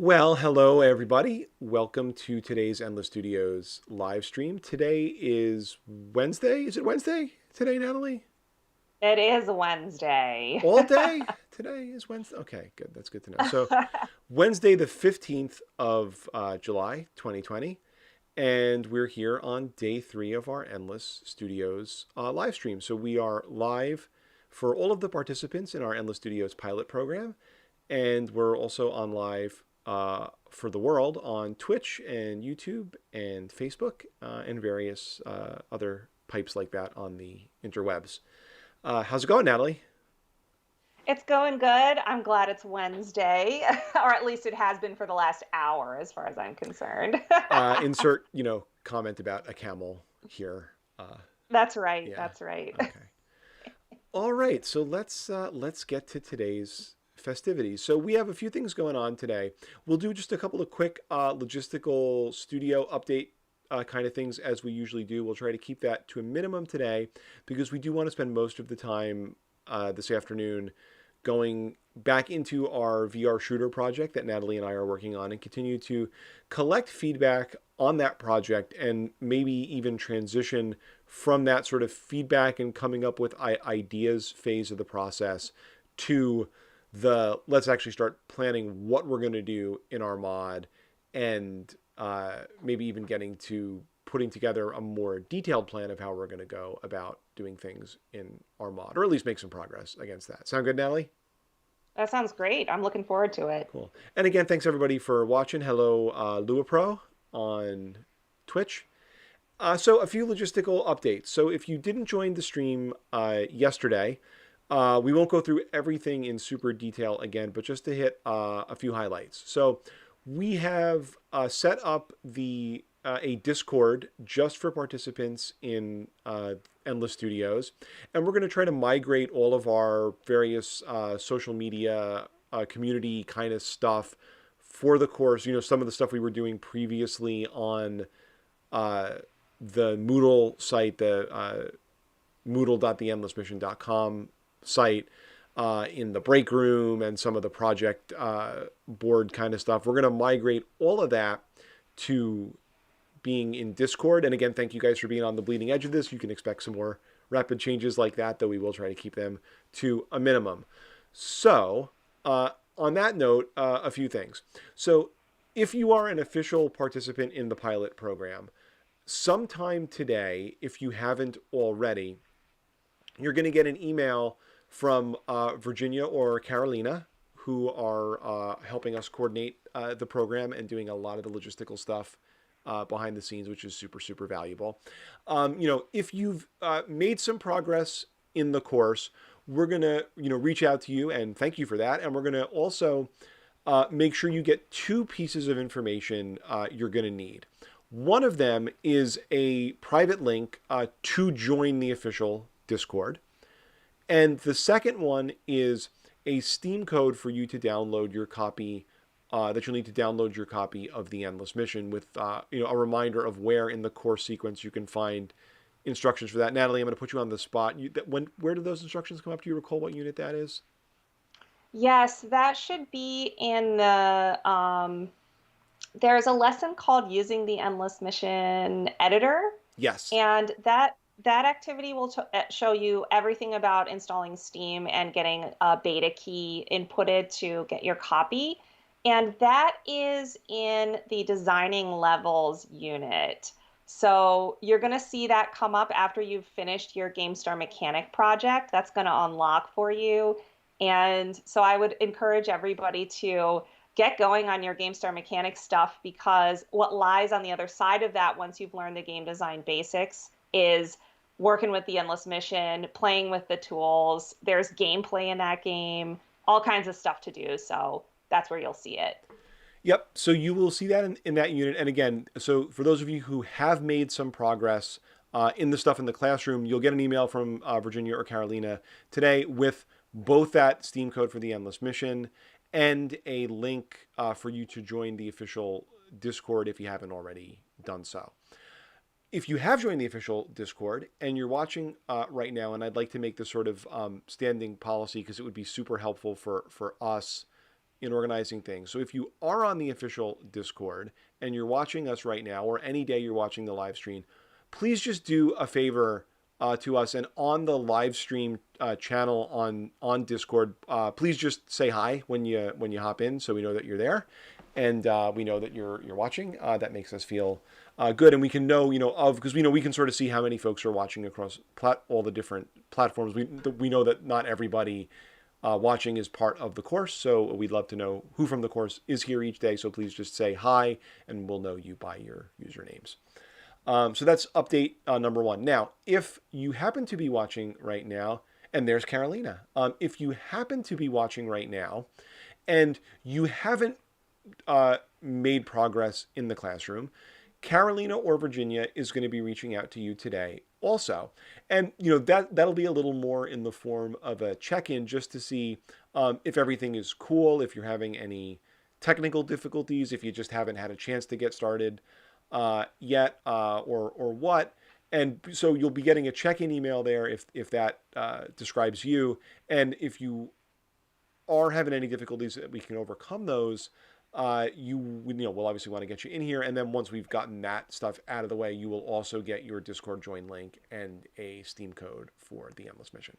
Well, hello everybody. Welcome to today's Endless Studios live stream. Today is Wednesday. Is it Wednesday today, Natalie? It is Wednesday. All day? Today is Wednesday. Okay, good. That's good to know. So, Wednesday, the 15th of July, 2020. And we're here on day 3 of our Endless Studios live stream. So, we are live for all of the participants in our Endless Studios pilot program. And we're also on live for the world on Twitch and YouTube and Facebook and various other pipes like that on the interwebs. How's it going, Natalie? It's going good. I'm glad it's Wednesday, or at least it has been for the last hour, as far as I'm concerned. Insert, comment about a camel here. That's right. Yeah. That's right. Okay. All right. So let's get to today's festivities. So we have a few things going on today. We'll do just a couple of quick logistical studio update kind of things as we usually do. We'll try to keep that to a minimum today because we do want to spend most of the time this afternoon going back into our VR shooter project that Natalie and I are working on and continue to collect feedback on that project and maybe even transition from that sort of feedback and coming up with ideas phase of the process to the let's actually start planning what we're going to do in our mod and maybe even getting to putting together a more detailed plan of how we're going to go about doing things in our mod, or at least make some progress against that. Sound good, Natalie? That sounds great. I'm looking forward to it. Cool. And again, thanks everybody for watching. Hello, LuaPro on Twitch. So a few logistical updates. So if you didn't join the stream yesterday, we won't go through everything in super detail again, but just to hit a few highlights. So we have set up the a Discord just for participants in Endless Studios, and we're going to try to migrate all of our various social media community kind of stuff for the course. Some of the stuff we were doing previously on the Moodle site, the moodle.theendlessmission.com site, in the break room and some of the project board kind of stuff. We're going to migrate all of that to being in Discord. And again, thank you guys for being on the bleeding edge of this. You can expect some more rapid changes like that, though we will try to keep them to a minimum. So, on that note, a few things. So, if you are an official participant in the pilot program, sometime today, if you haven't already, you're going to get an email from Virginia or Carolina, who are helping us coordinate the program and doing a lot of the logistical stuff behind the scenes, which is super, super valuable. If you've made some progress in the course, we're going to, reach out to you and thank you for that. And we're going to also make sure you get two pieces of information you're going to need. One of them is a private link to join the official Discord. And the second one is a Steam code for you to download your copy, that you'll need to download your copy of the Endless Mission with, a reminder of where in the course sequence you can find instructions for that. Natalie, I'm going to put you on the spot. Where did those instructions come up? Do you recall what unit that is? Yes, that should be in the there's a lesson called Using the Endless Mission Editor, Yes. and that activity will show you everything about installing Steam and getting a beta key inputted to get your copy. And that is in the designing levels unit. So you're going to see that come up after you've finished your GameStar Mechanic project. That's going to unlock for you. And so I would encourage everybody to get going on your GameStar Mechanic stuff, because what lies on the other side of that once you've learned the game design basics is working with the Endless Mission, playing with the tools. There's gameplay in that game, all kinds of stuff to do. So that's where you'll see it. Yep. So you will see that in that unit. And again, so for those of you who have made some progress in the stuff in the classroom, you'll get an email from Virginia or Carolina today with both that Steam code for the Endless Mission and a link for you to join the official Discord if you haven't already done so. If you have joined the official Discord and you're watching right now, and I'd like to make this sort of standing policy because it would be super helpful for us in organizing things. So if you are on the official Discord and you're watching us right now, or any day you're watching the live stream, please just do a favor to us, and on the live stream channel on Discord, please just say hi when you hop in, so we know that you're there, and we know that you're watching. That makes us feel good, and we can know because we can sort of see how many folks are watching across all the different platforms. We know that not everybody watching is part of the course, so we'd love to know who from the course is here each day. So please just say hi, and we'll know you by your usernames. So that's update number one. Now, if you happen to be watching right now, and there's Carolina. If you happen to be watching right now, and you haven't made progress in the classroom, Carolina or Virginia is going to be reaching out to you today also. And that'll be a little more in the form of a check-in, just to see if everything is cool, if you're having any technical difficulties, if you just haven't had a chance to get started yet, or what. And so you'll be getting a check-in email there if that describes you. And if you are having any difficulties, that we can overcome those, we'll obviously want to get you in here. And then once we've gotten that stuff out of the way, you will also get your Discord join link and a Steam code for the Endless Mission.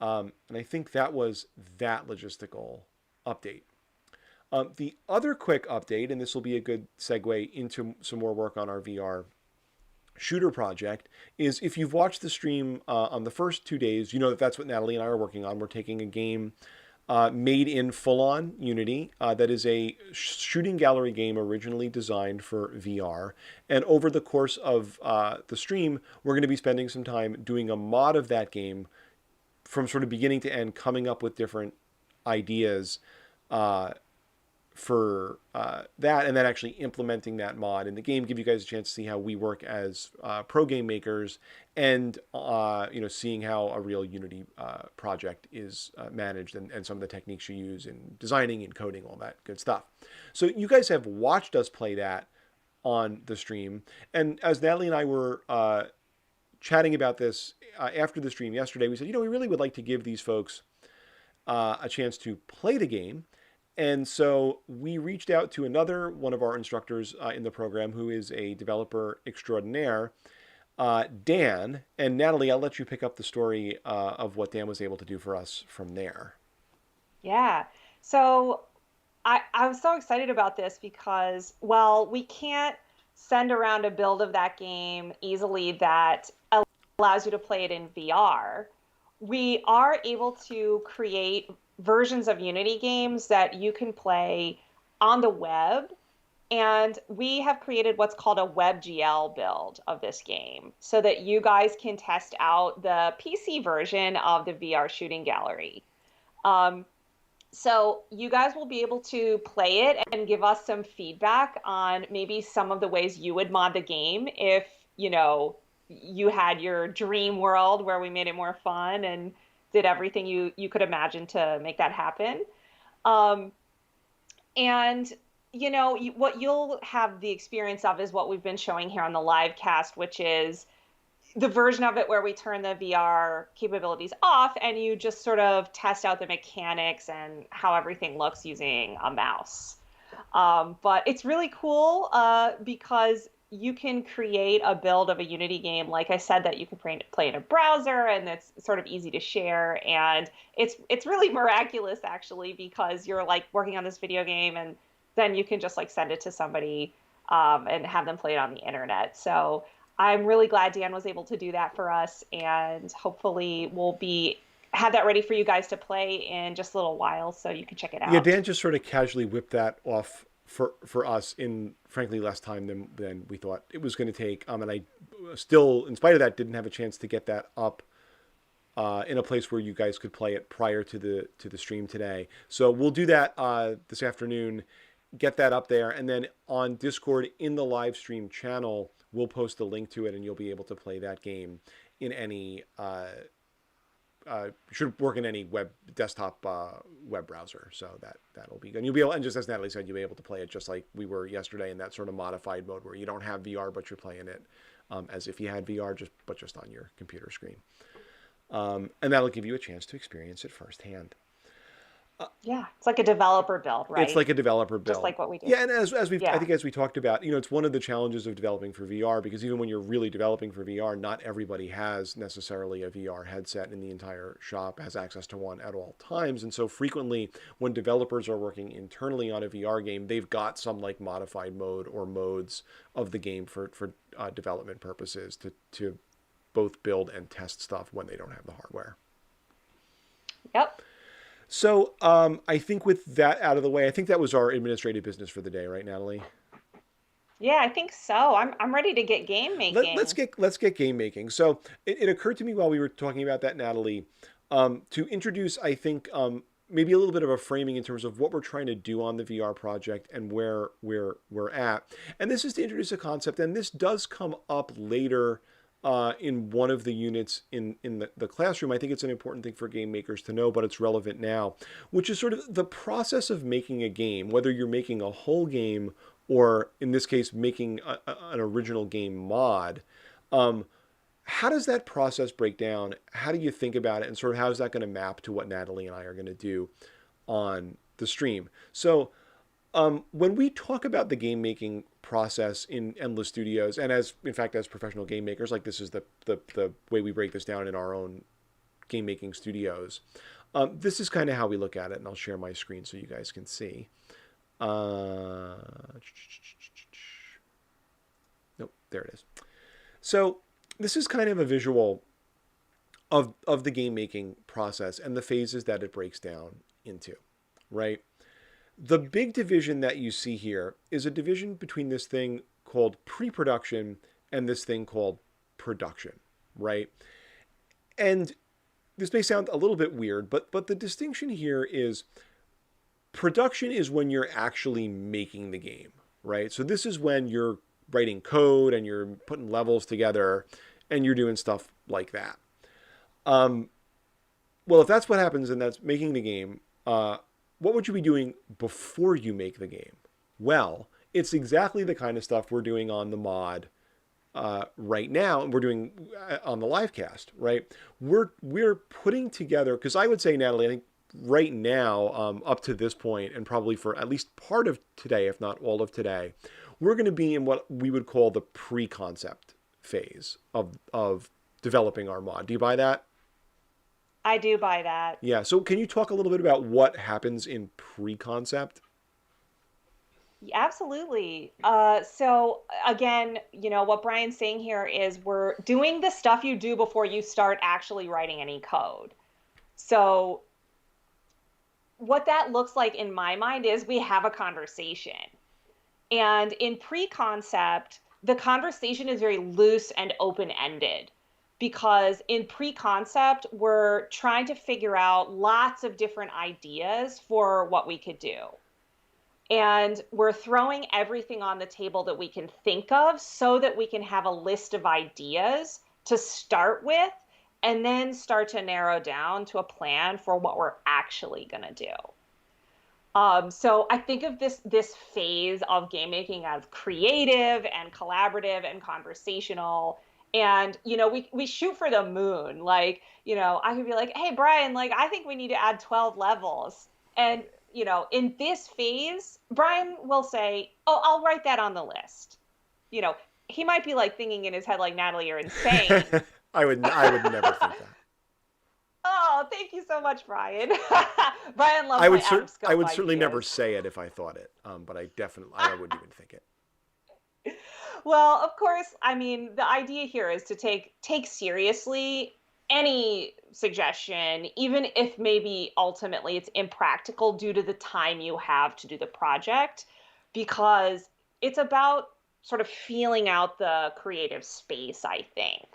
And I think that was that logistical update. The other quick update, and this will be a good segue into some more work on our VR shooter project, is if you've watched the stream on the first 2 days, you know that's what Natalie and I are working on. We're taking a game made in full-on Unity that is a shooting gallery game originally designed for VR. And over the course of the stream, we're going to be spending some time doing a mod of that game from sort of beginning to end, coming up with different ideas for that, and then actually implementing that mod in the game, give you guys a chance to see how we work as pro game makers, and seeing how a real Unity project is managed, and some of the techniques you use in designing and coding, all that good stuff. So you guys have watched us play that on the stream, and as Natalie and I were chatting about this after the stream yesterday, we said, we really would like to give these folks a chance to play the game. And so we reached out to another one of our instructors in the program, who is a developer extraordinaire, Dan. And Natalie, I'll let you pick up the story of what Dan was able to do for us from there. Yeah. So I was so excited about this because, well, we can't send around a build of that game easily that allows you to play it in VR. We are able to create versions of Unity games that you can play on the web. And we have created what's called a WebGL build of this game so that you guys can test out the PC version of the VR shooting gallery. So you guys will be able to play it and give us some feedback on maybe some of the ways you would mod the game if, you had your dream world where we made it more fun and did everything you could imagine to make that happen. And, what you'll have the experience of is what we've been showing here on the live cast, which is the version of it where we turn the VR capabilities off and you just sort of test out the mechanics and how everything looks using a mouse. But it's really cool because you can create a build of a Unity game, like I said, that you can play in a browser, and it's sort of easy to share. And it's really miraculous, actually, because you're like working on this video game, and then you can just like send it to somebody and have them play it on the internet. So I'm really glad Dan was able to do that for us, and hopefully we'll have that ready for you guys to play in just a little while, so you can check it out. Yeah, Dan just sort of casually whipped that off for us in frankly less time than we thought it was going to take. And I still, in spite of that, didn't have a chance to get that up in a place where you guys could play it prior to the stream today. So we'll do that this afternoon, get that up there, and then on Discord in the live stream channel, we'll post a link to it, and you'll be able to play that game in any should work in any desktop web browser, so that'll be good. And you'll be able, and just as Natalie said, you'll be able to play it just like we were yesterday in that sort of modified mode where you don't have VR, but you're playing it as if you had VR, just on your computer screen. And that'll give you a chance to experience it firsthand. Yeah, it's like a developer build, It's right? like a developer Just build. like what we do. Yeah, and as we've I Yeah. think as we talked about, it's one of the challenges of developing for VR because even when you're really developing for VR, not everybody has necessarily a VR headset in the entire shop, has access to one at all times. And so frequently when developers are working internally on a VR game, they've got some like modified mode or modes of the game for development purposes to both build and test stuff when they don't have the hardware. Yep. So I think with that out of the way, I think that was our administrative business for the day, right, Natalie? Yeah, I think so. I'm ready to get game Let's making. get game making. So it occurred to me while we were talking about that, Natalie, to introduce, I think, maybe a little bit of a framing in terms of what we're trying to do on the VR project and where we're at. And this is to introduce a concept, and this does come up later in one of the units in the classroom. I think it's an important thing for game makers to know, but it's relevant now, which is sort of the process of making a game, whether you're making a whole game or in this case, making an original game mod. Um, how does that process break down? How do you think about it? And sort of how is that going to map to what Natalie and I are going to do on the stream? So when we talk about the game making process in Endless Studios, and as in fact as professional game makers, like this is the way we break this down in our own game making studios. This is kind of how we look at it, and I'll share my screen so you guys can see. Uh, nope, there it is. So this is kind of a visual of the game making process and the phases that it breaks down into, right? The big division that you see here is a division between this thing called pre-production and this thing called production, right? And this may sound a little bit weird, but the distinction here is production is when you're actually making the game, right? So this is when you're writing code and you're putting levels together and you're doing stuff like that. Um, well, if that's what happens and that's making the game, what would you be doing before you make the game? Well, it's exactly the kind of stuff we're doing on the mod right now, and we're doing on the live cast, right? We're putting together because I would say, Natalie, I think right now, up to this point, and probably for at least part of today, if not all of today, we're going to be in what we would call the pre-concept phase of developing our mod. Do you buy that? I do buy that. Yeah. So can you talk a little bit about what happens in pre-concept? Absolutely. So again, what Brian's saying here is we're doing the stuff you do before you start actually writing any code. So what that looks like in my mind is we have a conversation. And in pre-concept, the conversation is very loose and open-ended because in pre-concept, we're trying to figure out lots of different ideas for what we could do. And we're throwing everything on the table that we can think of so that we can have a list of ideas to start with and then start to narrow down to a plan for what we're actually going to do. So I think of this phase of game making as creative and collaborative and conversational. And we shoot for the moon. Like, I could be like, hey Brian, like I think we need to add 12 levels. And in this phase, Brian will say, oh, I'll write that on the list. He might be like thinking in his head, like, Natalie, you're insane. I would never think that. Oh, thank you so much, Brian. Brian loves my out of I scope would certainly never ideas. say it if I thought it, but I wouldn't even think it. Well, of course, I mean, the idea here is to take seriously any suggestion, even if maybe ultimately it's impractical due to the time you have to do the project, because it's about sort of feeling out the creative space, I think.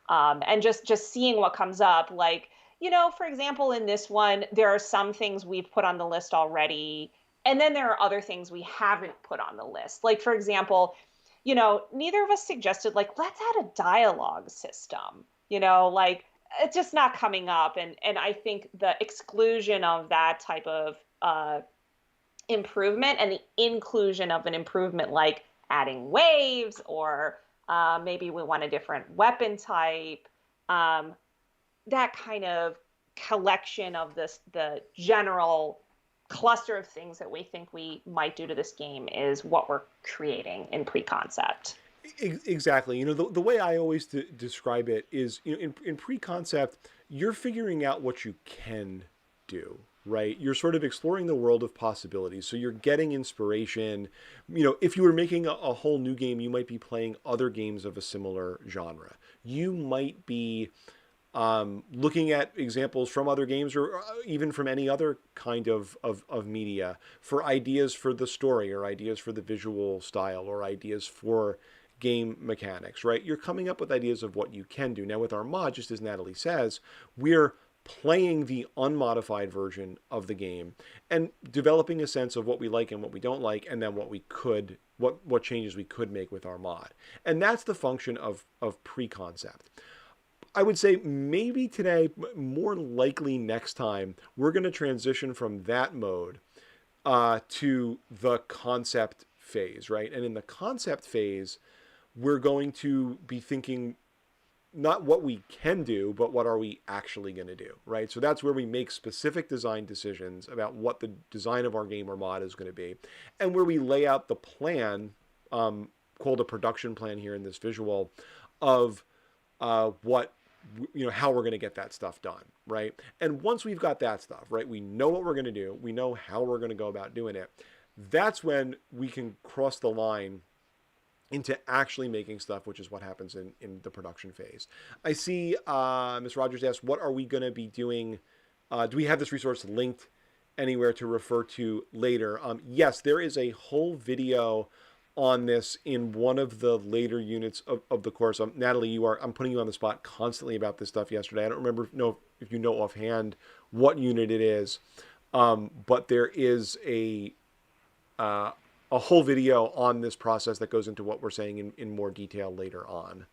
And just seeing what comes up. Like, for example, in this one, there are some things we've put on the list already, and then there are other things we haven't put on the list. Like, for example, neither of us suggested like let's add a dialogue system. Like it's just not coming up, and I think the exclusion of that type of improvement and the inclusion of an improvement like adding waves or maybe we want a different weapon type, that kind of collection of the general cluster of things that we think we might do to this game is what we're creating in pre-concept. Exactly. The way I always describe it is, in pre-concept, you're figuring out what you can do, right? You're sort of exploring the world of possibilities. So you're getting inspiration. If you were making a whole new game, you might be playing other games of a similar genre. You might be looking at examples from other games or even from any other kind of media for ideas for the story or ideas for the visual style or ideas for game mechanics, right? You're coming up with ideas of what you can do. Now, with our mod, just as Natalie says, we're playing the unmodified version of the game and developing a sense of what we like and what we don't like, and then what changes we could make with our mod. And that's the function of pre-concept. I would say maybe today, more likely next time, we're going to transition from that mode to the concept phase, right? And in the concept phase, we're going to be thinking not what we can do, but what are we actually going to do, right? So that's where we make specific design decisions about what the design of our game or mod is going to be, and where we lay out the plan, called a production plan here in this visual, of what how we're going to get that stuff done, right? And once we've got that stuff, right, we know what we're going to do, we know how we're going to go about doing it. That's when we can cross the line into actually making stuff, which is what happens in the production phase. I see Ms. Rogers asks, what are we going to be doing? Do we have this resource linked anywhere to refer to later? Yes, there is a whole video on this in one of the later units of the course. Natalie, I'm putting you on the spot constantly about this stuff yesterday. I don't remember if you know offhand what unit it is, but there is a whole video on this process that goes into what we're saying in more detail later on.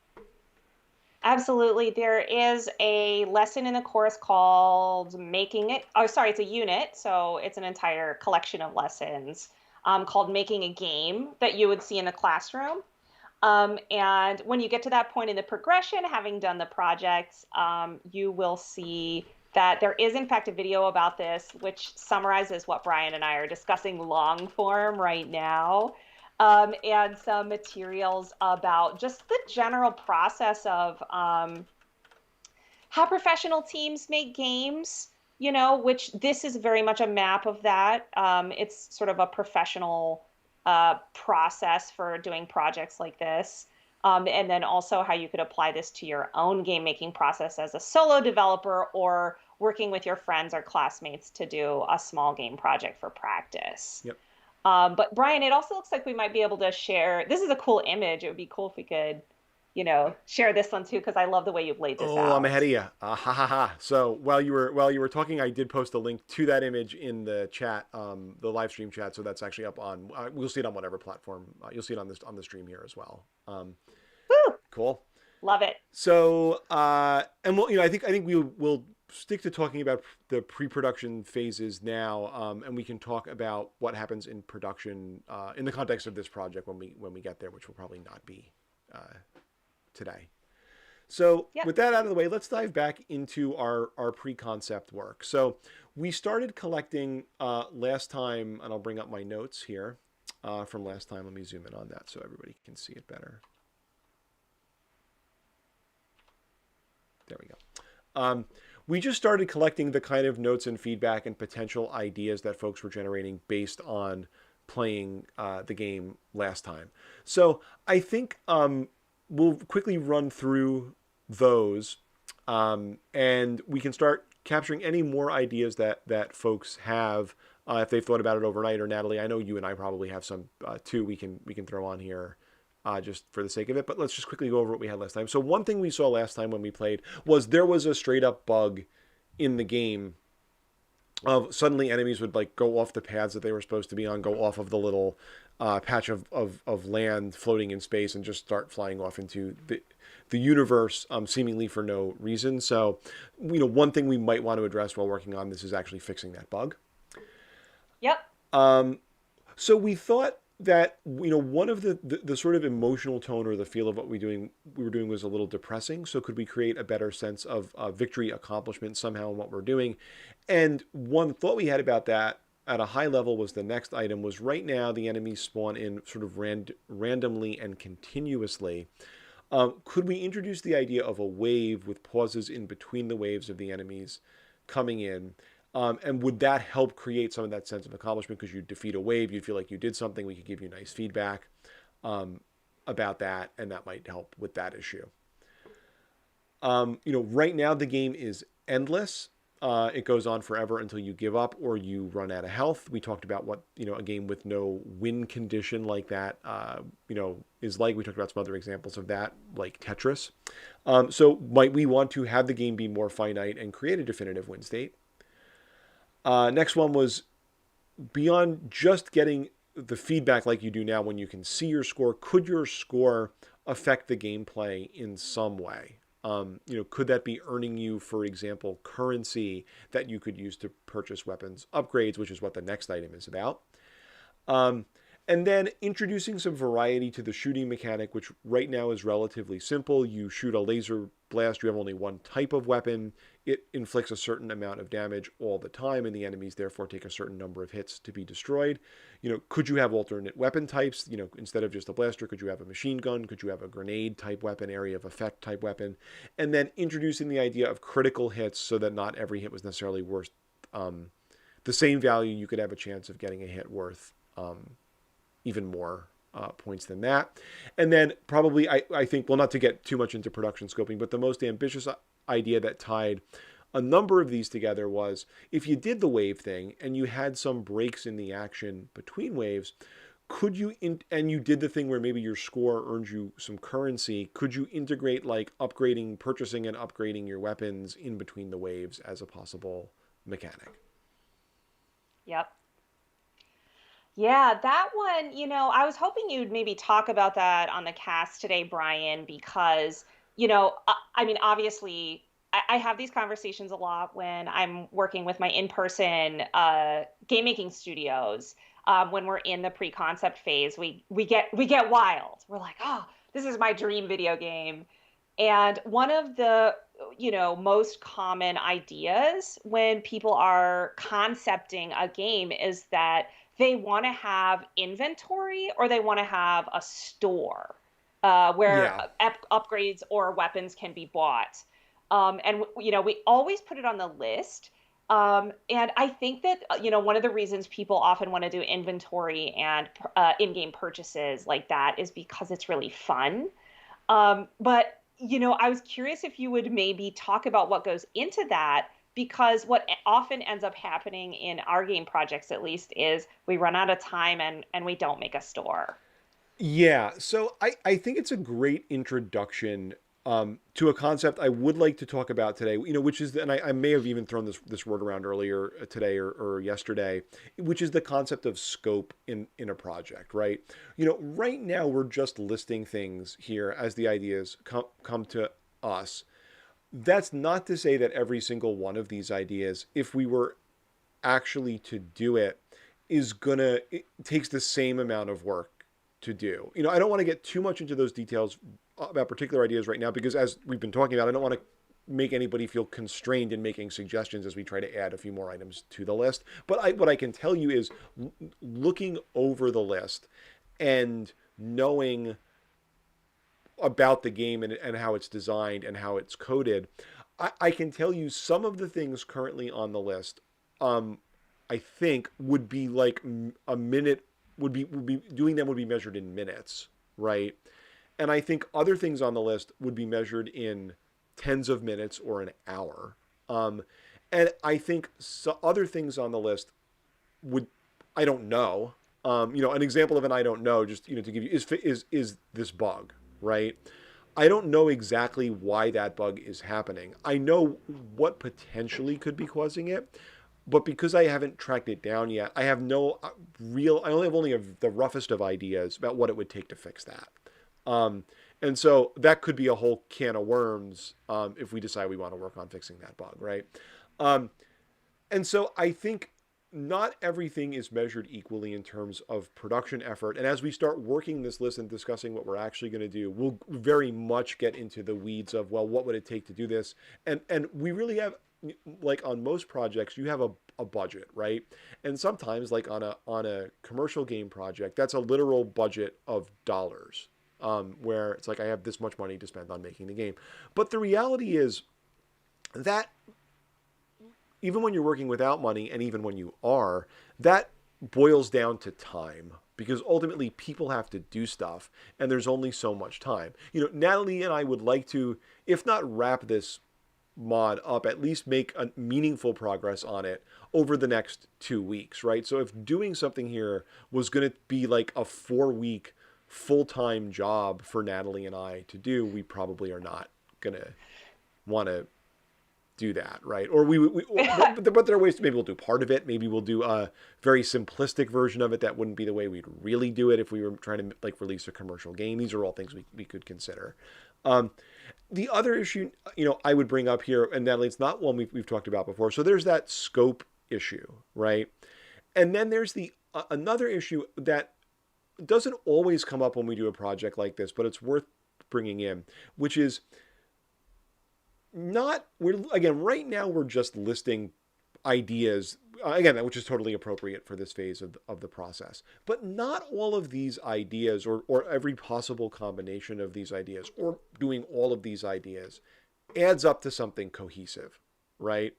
Absolutely. There is a lesson in the course called Making It. Oh, sorry, it's a unit. So it's an entire collection of lessons called Making a Game that you would see in the classroom. And when you get to that point in the progression, having done the projects, you will see that there is, in fact, a video about this, which summarizes what Brian and I are discussing long form right now, and some materials about just the general process of how professional teams make games, which this is very much a map of that. It's sort of a professional process for doing projects like this. And then also how you could apply this to your own game making process as a solo developer or working with your friends or classmates to do a small game project for practice. Yep. But Brian, it also looks like we might be able to share. This is a cool image. It would be cool if we could, share this one too, because I love the way you've laid this out. Oh, I'm ahead of you. Ha ha ha. So while you were talking, I did post a link to that image in the chat, the live stream chat. So that's actually up on. We'll see it on whatever platform. You'll see it on the stream here as well. Woo! Cool. Love it. So and we'll, I think we will stick to talking about the pre-production phases now, and we can talk about what happens in production in the context of this project when we get there, which will probably not be today. So with that out of the way, let's dive back into our pre-concept work. So we started collecting last time, and I'll bring up my notes here from last time. Let me zoom in on that so everybody can see it better. There we go. We just started collecting the kind of notes and feedback and potential ideas that folks were generating based on playing the game last time. So I think we'll quickly run through those, and we can start capturing any more ideas that folks have if they've thought about it overnight. Or Natalie, I know you and I probably have some too. We can throw on here. Just for the sake of it, but let's just quickly go over what we had last time. So one thing we saw last time when we played was there was a straight up bug in the game of suddenly enemies would like go off the paths that they were supposed to be on, go off of the little patch of land floating in space and just start flying off into the universe seemingly for no reason. So, one thing we might want to address while working on this is actually fixing that bug. Yep. So we thought that one of the sort of emotional tone or the feel of what we were doing was a little depressing. So could we create a better sense of victory, accomplishment somehow in what we're doing? And one thought we had about that at a high level was the next item was right now the enemies spawn in sort of randomly and continuously. Could we introduce the idea of a wave with pauses in between the waves of the enemies coming in? And would that help create some of that sense of accomplishment? Because you defeat a wave, you feel like you did something. We could give you nice feedback um, about that, and that might help with that issue. Right now the game is endless. It goes on forever until you give up or you run out of health. We talked about what a game with no win condition like that, is like. We talked about some other examples of that, like Tetris. So might we want to have the game be more finite and create a definitive win state? Next one was beyond just getting the feedback like you do now when you can see your score. Could your score affect the gameplay in some way? Could that be earning you, for example, currency that you could use to purchase weapons upgrades, which is what the next item is about? Um, and then introducing some variety to the shooting mechanic, which right now is relatively simple. You shoot a laser blast, you have only one type of weapon. It inflicts a certain amount of damage all the time, and the enemies therefore take a certain number of hits to be destroyed. Could you have alternate weapon types? Instead of just a blaster, could you have a machine gun? Could you have a grenade type weapon, area of effect type weapon? And then introducing the idea of critical hits so that not every hit was necessarily worth the same value. You could have a chance of getting a hit worth even more points than that. And then probably, I think, well, not to get too much into production scoping, but the most ambitious idea that tied a number of these together was if you did the wave thing and you had some breaks in the action between waves, could you, and you did the thing where maybe your score earns you some currency, could you integrate like purchasing and upgrading your weapons in between the waves as a possible mechanic? Yep. Yeah, that one, I was hoping you'd maybe talk about that on the cast today, Brian, because, I mean, obviously, I have these conversations a lot when I'm working with my in-person game making studios. When we're in the pre-concept phase, we get wild. We're like, oh, this is my dream video game. And one of the, most common ideas when people are concepting a game is that they want to have inventory or they want to have a store where Yeah. upgrades or weapons can be bought. And we always put it on the list. And I think that one of the reasons people often want to do inventory and in-game purchases like that is because it's really fun. But I was curious if you would maybe talk about what goes into that, because what often ends up happening in our game projects, at least, is we run out of time and we don't make a store. Yeah, so I think it's a great introduction to a concept I would like to talk about today, which is, and I may have even thrown this word around earlier today or yesterday, which is the concept of scope in a project, right? Right now we're just listing things here as the ideas come to us. That's not to say that every single one of these ideas, if we were actually to do it, it takes the same amount of work to do. I don't want to get too much into those details about particular ideas right now because as we've been talking about, I don't want to make anybody feel constrained in making suggestions as we try to add a few more items to the list. But what I can tell you is looking over the list and knowing about the game and how it's designed and how it's coded, I can tell you some of the things currently on the list. I think would be like a minute would be doing them would be measured in minutes, right? And I think other things on the list would be measured in tens of minutes or an hour. Um, and I think other things on the list would I don't know. An example of an I don't know, just to give you is this bug, right? I don't know exactly why that bug is happening. I know what potentially could be causing it, but because I haven't tracked it down yet, I have no I only have the roughest of ideas about what it would take to fix that. Um, and so that could be a whole can of worms if we decide we want to work on fixing that bug, right? Um, and so I think not everything is measured equally in terms of production effort. And as we start working this list and discussing what we're actually going to do, we'll very much get into the weeds of, well, what would it take to do this? And we really have like on most projects, you have a budget, right? And sometimes, like on a commercial game project, that's a literal budget of dollars, where it's like I have this much money to spend on making the game. But the reality is that even when you're working without money, and even when you are, that boils down to time, because ultimately people have to do stuff and there's only so much time. Natalie and I would like to, if not wrap this mod up, at least make a meaningful progress on it over the next 2 weeks, right? So if doing something here was going to be like a 4 week full-time job for Natalie and I to do, we probably are not going to want to do that, right? Or but there are ways to, maybe we'll do part of it. Maybe we'll do a very simplistic version of it. That wouldn't be the way we'd really do it if we were trying to like release a commercial game. These are all things we could consider. The other issue, I would bring up here, and Natalie, it's not one we've talked about before. So there's that scope issue, right? And then there's the another issue that doesn't always come up when we do a project like this, but it's worth bringing in, which is not we're again right now we're just listing ideas again, which is totally appropriate for this phase of the process, but not all of these ideas, or every possible combination of these ideas, or doing all of these ideas adds up to something cohesive, right?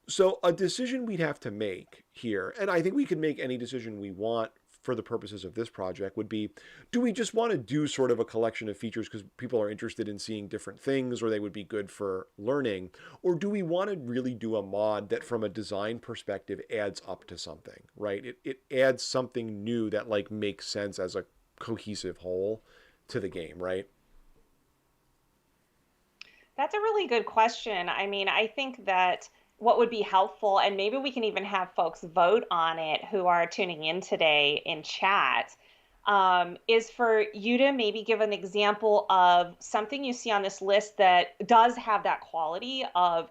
So a decision we'd have to make here, and I think we can make any decision we want for the purposes of this project, would be, do we just want to do sort of a collection of features because people are interested in seeing different things or they would be good for learning? Or do we want to really do a mod that from a design perspective adds up to something, right? It adds something new that like makes sense as a cohesive whole to the game, right? That's a really good question. I mean, I think that what would be helpful, and maybe we can even have folks vote on it who are tuning in today in chat, is for you to maybe give an example of something you see on this list that does have that quality of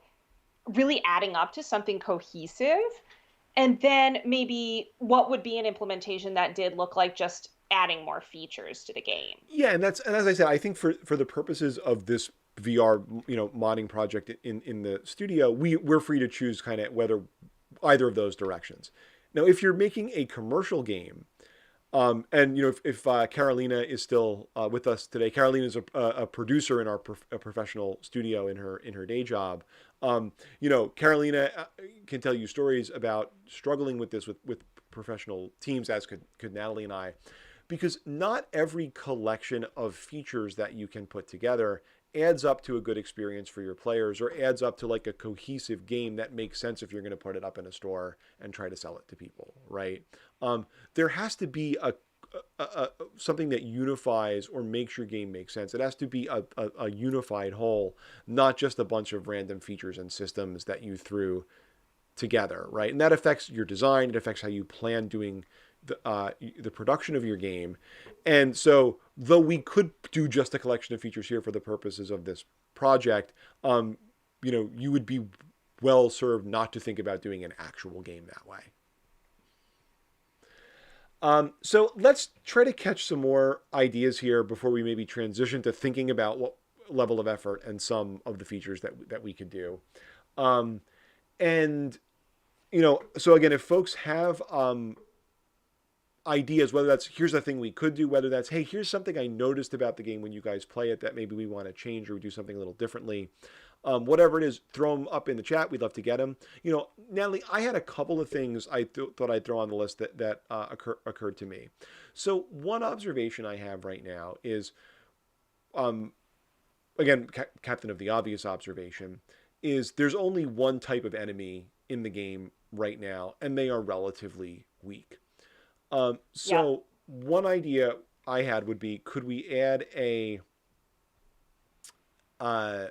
really adding up to something cohesive. And then maybe what would be an implementation that did look like just adding more features to the game. Yeah, and as I said, I think for the purposes of this VR, modding project in the studio, we're free to choose kind of whether either of those directions. Now, if you're making a commercial game, and if Carolina is still with us today, Carolina is a producer in our a professional studio in her day job. Carolina can tell you stories about struggling with this with professional teams, as could Natalie and I, because not every collection of features that you can put together adds up to a good experience for your players, or adds up to like a cohesive game that makes sense if you're going to put it up in a store and try to sell it to people, right? There has to be something that unifies or makes your game make sense. It has to be a unified whole, not just a bunch of random features and systems that you threw together, right? And that affects your design. It affects how you plan doing the production of your game. And so, though we could do just a collection of features here for the purposes of this project, you would be well served not to think about doing an actual game that way. So let's try to catch some more ideas here before we maybe transition to thinking about what level of effort and some of the features that we could do. And so again, if folks have ideas, whether that's here's a thing we could do, whether that's hey, here's something I noticed about the game when you guys play it that maybe we want to change or do something a little differently, whatever it is, throw them up in the chat. We'd love to get them. Natalie, I had a couple of things I thought I'd throw on the list that occurred to me. So one observation I have right now is, again, Captain of the Obvious observation, is there's only one type of enemy in the game right now, and they are relatively weak. Yeah. So one idea I had would be, could we add uh,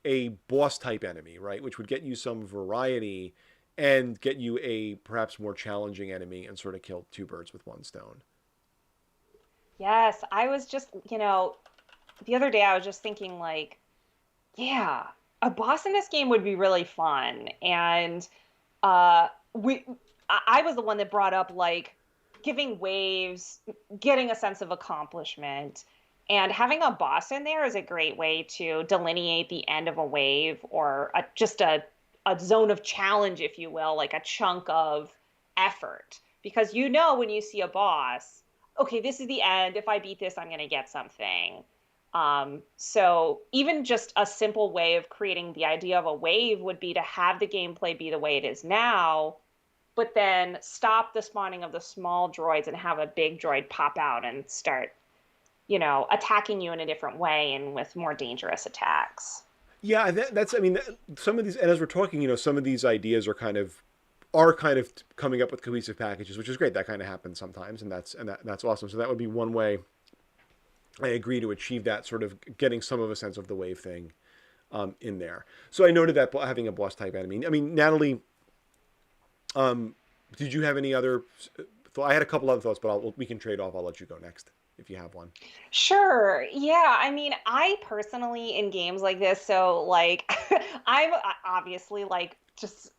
a boss type enemy, right? Which would get you some variety and get you a perhaps more challenging enemy and sort of kill two birds with one stone. Yes, I was just, the other day I was just thinking like, yeah, a boss in this game would be really fun. And we I was the one that brought up like giving waves, getting a sense of accomplishment. And having a boss in there is a great way to delineate the end of a wave or just a zone of challenge, if you will, like a chunk of effort. Because you know when you see a boss, okay, this is the end. If I beat this, I'm going to get something. So even just a simple way of creating the idea of a wave would be to have the gameplay be the way it is now, but then stop the spawning of the small droids and have a big droid pop out and start, attacking you in a different way and with more dangerous attacks. Yeah, that's. I mean, some of these, and as we're talking, some of these ideas are kind of coming up with cohesive packages, which is great. That kind of happens sometimes, and that's awesome. So that would be one way I agree to achieve that sort of getting some of a sense of the wave thing in there. So I noted that having a boss type enemy. I mean, Natalie, did you have any other? I had a couple other thoughts, but we can trade off. I'll let you go next if you have one. Sure. Yeah. I mean, I personally in games like this, so like I'm obviously like just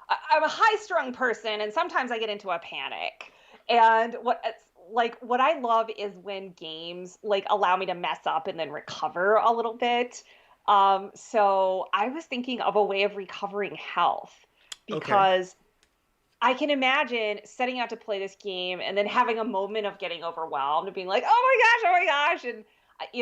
I'm a high-strung person and sometimes I get into a panic. And what I love is when games like allow me to mess up and then recover a little bit. So I was thinking of a way of recovering health Okay. because I can imagine setting out to play this game and then having a moment of getting overwhelmed and being like, oh my gosh," and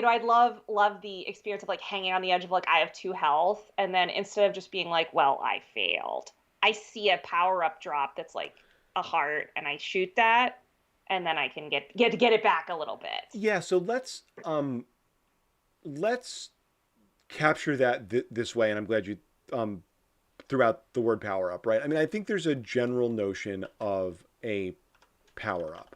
I'd love the experience of like hanging on the edge of like I have two health, and then instead of just being like, well, I failed, I see a power up drop that's like a heart, and I shoot that, and then I can get it back a little bit. Yeah. So let's capture that this way, and I'm glad you throughout the word power up, right? I mean, I think there's a general notion of a power up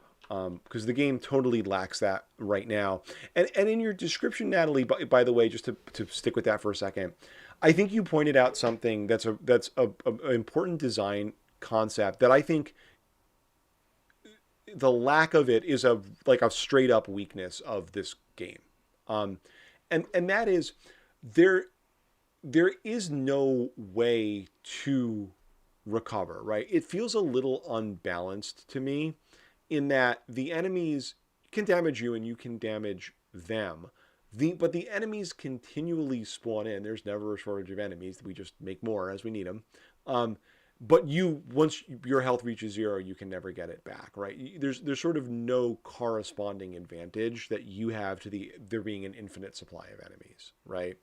because the game totally lacks that right now. And in your description, Natalie, by the way, just to stick with that for a second, I think you pointed out something that's a important design concept that I think the lack of it is a straight up weakness of this game. Um, and that is there there is no way to recover, right? It feels a little unbalanced to me in that the enemies can damage you and you can damage them. But the enemies continually spawn in. There's never a shortage of enemies. We just make more as we need them. Um, but once your health reaches zero, you can never get it back, right? There's sort of no corresponding advantage that you have to there being an infinite supply of enemies, right?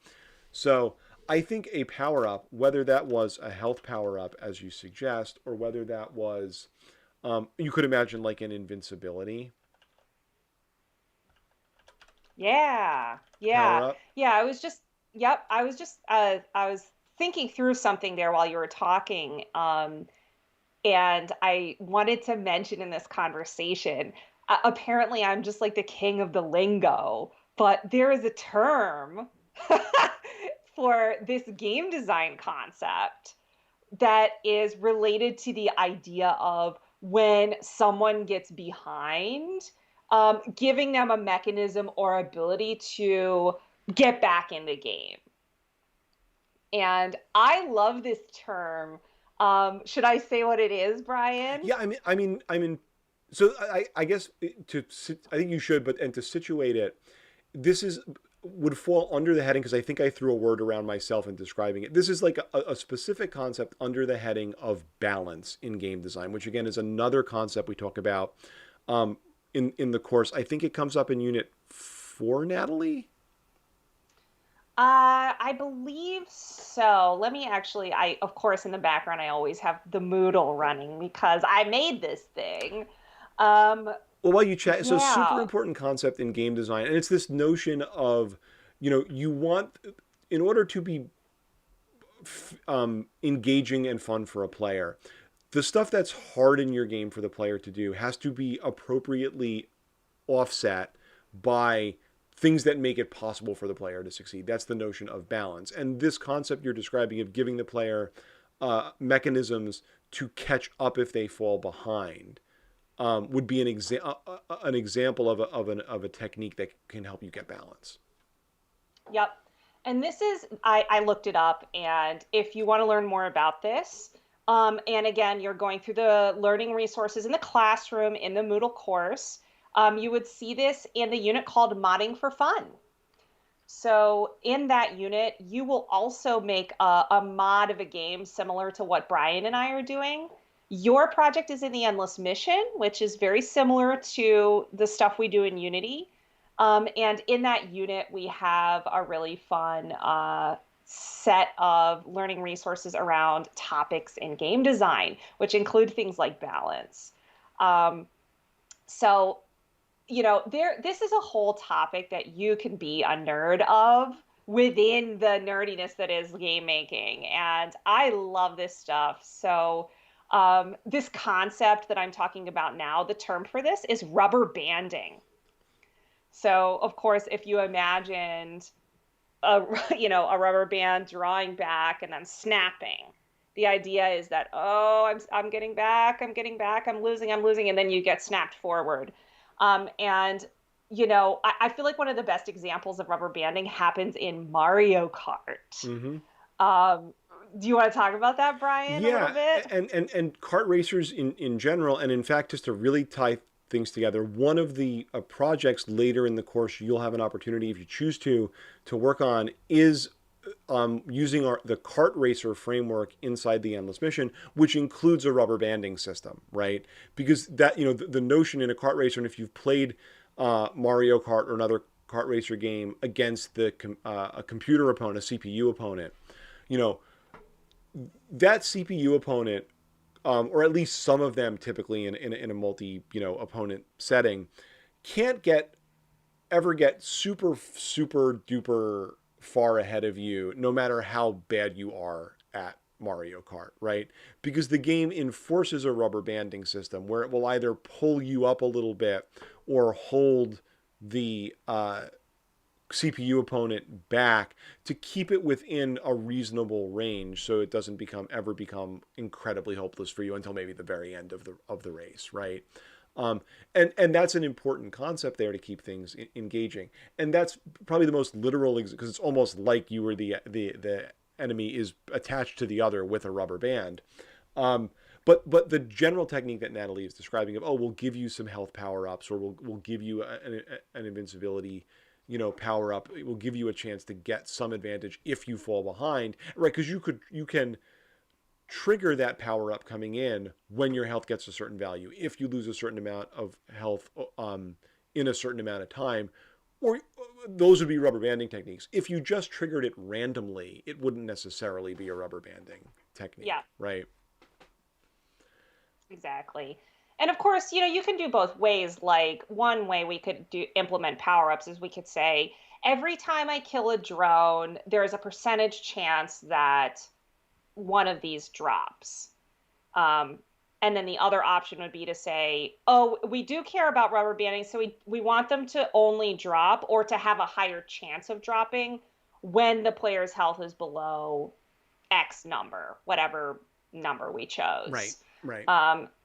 So I think a power up, whether that was a health power up as you suggest, or whether that was, you could imagine like an invincibility Yeah, power yeah, up. yeah. Yep. I was thinking through something there while you were talking. And I wanted to mention in this conversation, apparently I'm just like the king of the lingo, but there is a term for this game design concept that is related to the idea of when someone gets behind, giving them a mechanism or ability to get back in the game. And I love this term. Should I say what it is, Brian? Yeah, I mean. So I guess I think you should, but and to situate it, this is would fall under the heading because I think I threw a word around myself in describing it. This is like a specific concept under the heading of balance in game design, which again is another concept we talk about in the course. I think it comes up in Unit 4, Natalie. I believe so. Let me actually, of course, in the background, I always have the Moodle running because I made this thing. Um, Well, while you chat, so super yeah. important concept in game design, and it's this notion of, you want, in order to be engaging and fun for a player, the stuff that's hard in your game for the player to do has to be appropriately offset by things that make it possible for the player to succeed. That's the notion of balance. And this concept you're describing of giving the player mechanisms to catch up if they fall behind would be an example of a technique that can help you get balance. Yep. And this is, I looked it up, and if you want to learn more about this, and again, you're going through the learning resources in the classroom in the Moodle course. You would see this in the unit called Modding for Fun. So in that unit, you will also make a mod of a game similar to what Brian and I are doing. Your project is in the Endless Mission, which is very similar to the stuff we do in Unity. And in that unit, we have a really fun set of learning resources around topics in game design, which include things like balance. Um, so this is a whole topic that you can be a nerd of within the nerdiness that is game making. And I love this stuff. So, this concept that I'm talking about now, the term for this is rubber banding. So, of course, if you imagined a, a rubber band drawing back and then snapping, the idea is that, oh, I'm getting back, I'm losing, and then you get snapped forward. And I feel like one of the best examples of rubber banding happens in Mario Kart. Mm-hmm. Do you want to talk about that, Brian, a little Yeah, bit? and kart racers in general, and in fact, just to really tie things together, one of the projects later in the course you'll have an opportunity, if you choose to work on is using the kart racer framework inside the Endless Mission, which includes a rubber banding system, right? Because that the notion in a kart racer, and if you've played Mario Kart or another kart racer game against a computer opponent, a CPU opponent, you know that CPU opponent, or at least some of them, typically in a multi opponent setting, can't ever get super super duper far ahead of you, no matter how bad you are at Mario Kart, right? Because the game enforces a rubber banding system where it will either pull you up a little bit or hold the CPU opponent back to keep it within a reasonable range, so it doesn't ever become incredibly hopeless for you until maybe the very end of the race, right? And that's an important concept there to keep things engaging. And that's probably the most literal, because it's almost like you were the enemy is attached to the other with a rubber band. But the general technique that Natalie is describing of, oh, we'll give you some health power ups, or we'll give you an invincibility power up. It will give you a chance to get some advantage if you fall behind, right? Because you can trigger that power up coming in when your health gets a certain value. If you lose a certain amount of health in a certain amount of time, or those would be rubber banding techniques. If you just triggered it randomly, it wouldn't necessarily be a rubber banding technique, Yeah, right? exactly. And of course, you can do both ways. Like one way we could implement power-ups is we could say, every time I kill a drone, there is a percentage chance that one of these drops. Um, and then the other option would be to say, oh, we do care about rubber banding, so we want them to only drop or to have a higher chance of dropping when the player's health is below X number, whatever number we Right, chose. right.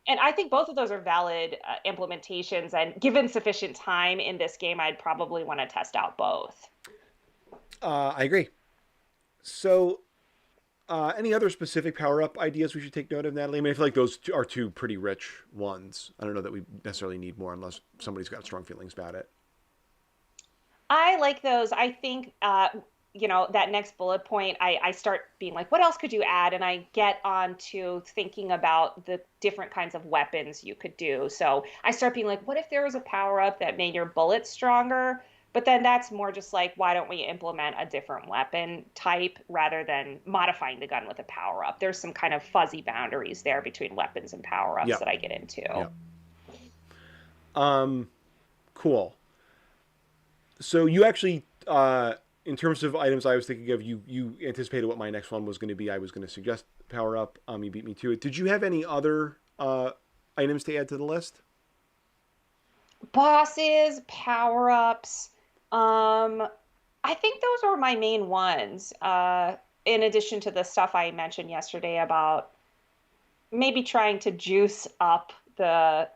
And I think both of those are valid implementations. And given sufficient time in this game, I'd probably want to test out both. I agree. So, any other specific power up ideas we should take note of, Natalie? I mean, I feel like those are two pretty rich ones. I don't know that we necessarily need more unless somebody's got strong feelings about it. I like those. I think, that next bullet point, I start being like, what else could you add? And I get on to thinking about the different kinds of weapons you could do. So I start being like, what if there was a power up that made your bullets stronger? But then that's more just like, why don't we implement a different weapon type rather than modifying the gun with a power up? There's some kind of fuzzy boundaries there between weapons and power ups Yep. that I get into. Yep. Cool. So you actually, in terms of items I was thinking of, you anticipated what my next one was going to be. I was going to suggest power up. You beat me to it. Did you have any other items to add to the list? Bosses, power ups. Um, I think those are my main ones. In addition to the stuff I mentioned yesterday about maybe trying to juice up the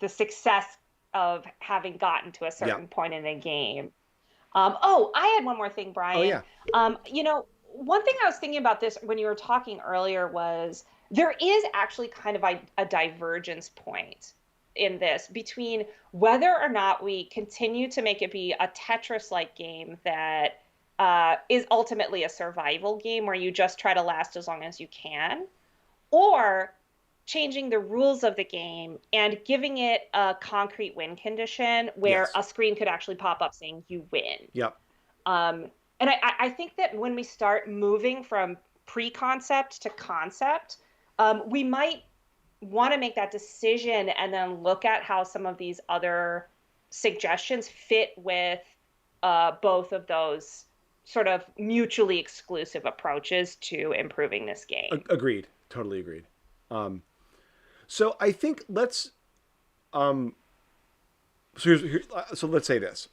success of having gotten to a Yeah. certain point in the game. Oh, I had one more thing, Oh Brian. yeah. One thing I was thinking about this when you were talking earlier was there is actually kind of a divergence point. in this between whether or not we continue to make it be a Tetris-like game that is ultimately a survival game where you just try to last as long as you can, or changing the rules of the game and giving it a concrete win condition where Yes. a screen could actually pop up saying you win. Yep. And I think that when we start moving from pre-concept to concept, we might want to make that decision and then look at how some of these other suggestions fit with both of those sort of mutually exclusive approaches to improving this game. Agreed. Totally agreed. So I think let's so let's say this.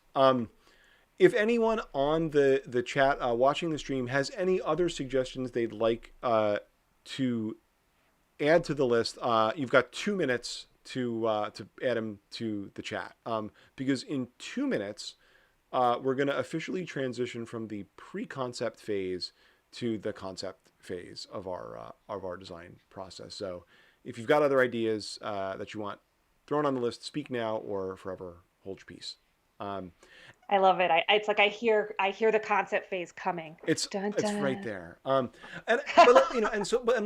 If anyone on the chat watching the stream has any other suggestions they'd like to add to the list, you've got 2 minutes to add them to the chat. Because in 2 minutes, we're going to officially transition from the pre-concept phase to the concept phase of our design process. So if you've got other ideas that you want thrown on the list, speak now or forever hold your peace. I love it. It's like I hear the concept phase coming. Dun It's right dun. there. And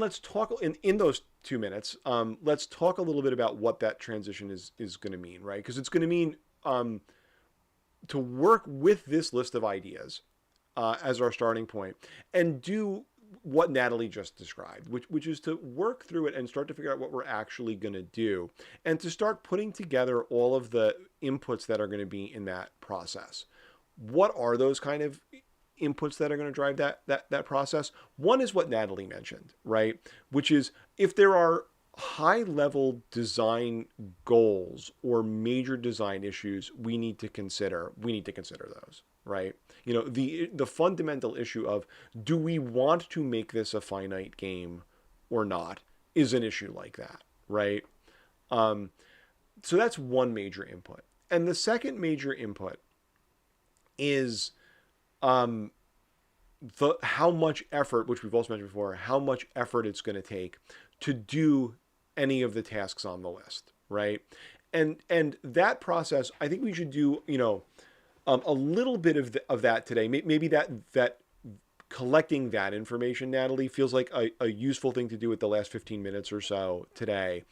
let's talk in those 2 minutes. Let's talk a little bit about what that transition is going to mean, right? Because it's going to mean to work with this list of ideas as our starting point and do what Natalie just described, which is to work through it and start to figure out what we're actually going to do and to start putting together all of the inputs that are going to be in that process. What are those kind of inputs that are going to drive that process? One is what Natalie mentioned, right? Which is if there are high level design goals or major design issues we need to consider those, right? The fundamental issue of do we want to make this a finite game or not is an issue like that, right? So that's one major input. And the second major input is how much effort, which we've also mentioned before, how much effort it's going to take to do any of the tasks on the list, right? And that process, I think we should do, a little bit of that today. Maybe that collecting that information, Natalie, feels like a useful thing to do with the last 15 minutes or so today.